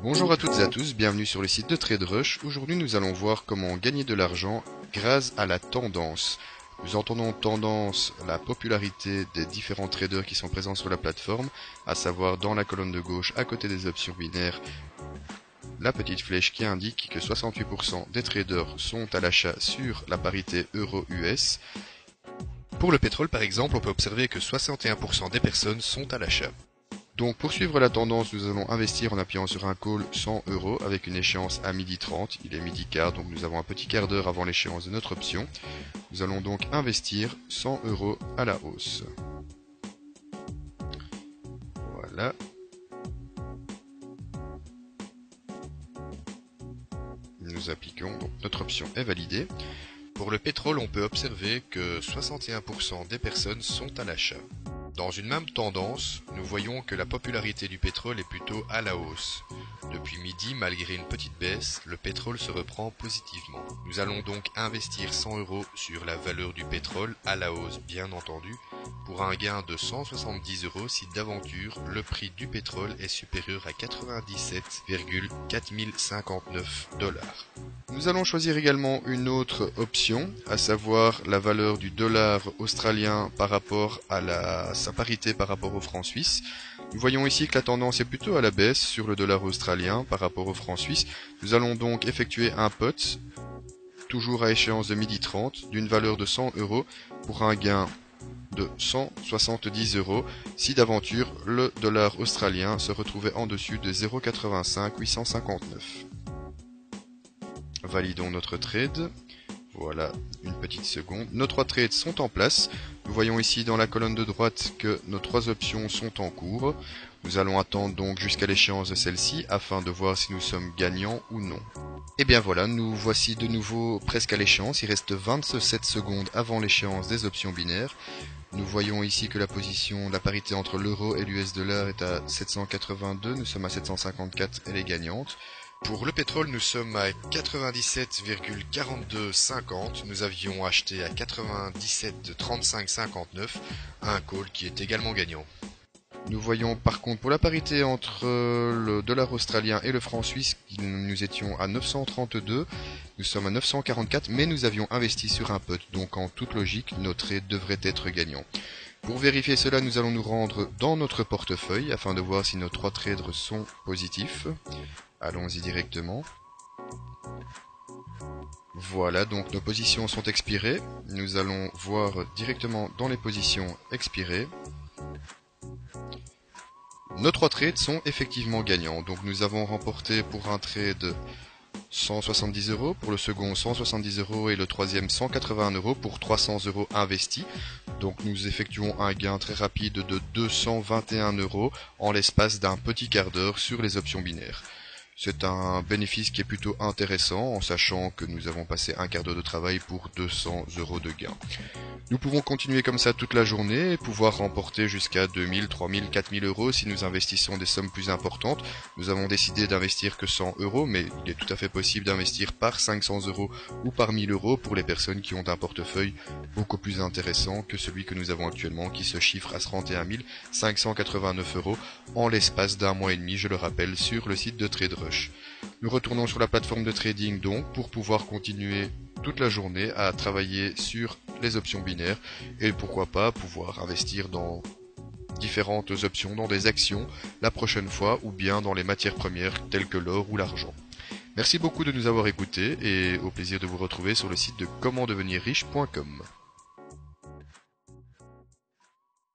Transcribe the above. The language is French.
Bonjour à toutes et à tous, bienvenue sur le site de TradeRush. Aujourd'hui nous allons voir comment gagner de l'argent grâce à la tendance. Nous entendons tendance la popularité des différents traders qui sont présents sur la plateforme, à savoir dans la colonne de gauche à côté des options binaires, la petite flèche qui indique que 68% des traders sont à l'achat sur la parité euro-US. Pour le pétrole par exemple, on peut observer que 61% des personnes sont à l'achat. Donc pour suivre la tendance, nous allons investir en appuyant sur un call 100 € avec une échéance à 12h30. Il est 12h15, donc nous avons un petit quart d'heure avant l'échéance de notre option. Nous allons donc investir 100 € à la hausse. Voilà. Nous appliquons, donc notre option est validée. Pour le pétrole, on peut observer que 61% des personnes sont à l'achat. Dans une même tendance, nous voyons que la popularité du pétrole est plutôt à la hausse. Depuis midi, malgré une petite baisse, le pétrole se reprend positivement. Nous allons donc investir 100 € sur la valeur du pétrole, à la hausse bien entendu, pour un gain de 170 € si d'aventure le prix du pétrole est supérieur à 97,4059 $. Nous allons choisir également une autre option, à savoir la valeur du dollar australien par rapport à sa parité par rapport au franc suisse. Nous voyons ici que la tendance est plutôt à la baisse sur le dollar australien par rapport au franc suisse. Nous allons donc effectuer un pot, toujours à échéance de 12h30, d'une valeur de 100 € pour un gain de 170 € si d'aventure le dollar australien se retrouvait en dessus de 0,85859. Validons notre trade. Voilà, une petite seconde. Nos 3 trades sont en place. Nous voyons ici dans la colonne de droite que nos 3 options sont en cours. Nous allons attendre donc jusqu'à l'échéance de celle-ci afin de voir si nous sommes gagnants ou non. Et bien voilà, nous voici de nouveau presque à l'échéance. Il reste 27 secondes avant l'échéance des options binaires. Nous voyons ici que la parité entre l'euro et l'US dollar est à 782. Nous sommes à 754, elle est gagnante. Pour le pétrole, nous sommes à 97,4250. Nous avions acheté à 97,3559, un call qui est également gagnant. Nous voyons par contre pour la parité entre le dollar australien et le franc suisse, nous étions à 932, nous sommes à 944, mais nous avions investi sur un pot, donc en toute logique, nos trades devraient être gagnants. Pour vérifier cela, nous allons nous rendre dans notre portefeuille afin de voir si nos 3 traders sont positifs. Allons-y directement. Voilà, donc nos positions sont expirées. Nous allons voir directement dans les positions expirées. Nos 3 trades sont effectivement gagnants. Donc nous avons remporté pour un trade 170 €, pour le second 170 € et le troisième 181 € pour 300 € investis. Donc nous effectuons un gain très rapide de 221 € en l'espace d'un petit quart d'heure sur les options binaires. C'est un bénéfice qui est plutôt intéressant en sachant que nous avons passé un quart d'heure de travail pour 200 € de gain. Nous pouvons continuer comme ça toute la journée et pouvoir remporter jusqu'à 2000, 3000, 4000 € si nous investissons des sommes plus importantes. Nous avons décidé d'investir que 100 €, mais il est tout à fait possible d'investir par 500 € ou par 1000 € pour les personnes qui ont un portefeuille beaucoup plus intéressant que celui que nous avons actuellement qui se chiffre à 31 589 € en l'espace d'un mois et demi, je le rappelle, sur le site de TradeRush. Nous retournons sur la plateforme de trading donc pour pouvoir continuer toute la journée à travailler sur les options binaires et pourquoi pas pouvoir investir dans différentes options, dans des actions la prochaine fois ou bien dans les matières premières telles que l'or ou l'argent. Merci beaucoup de nous avoir écoutés et au plaisir de vous retrouver sur le site de commentdevenirriche.com.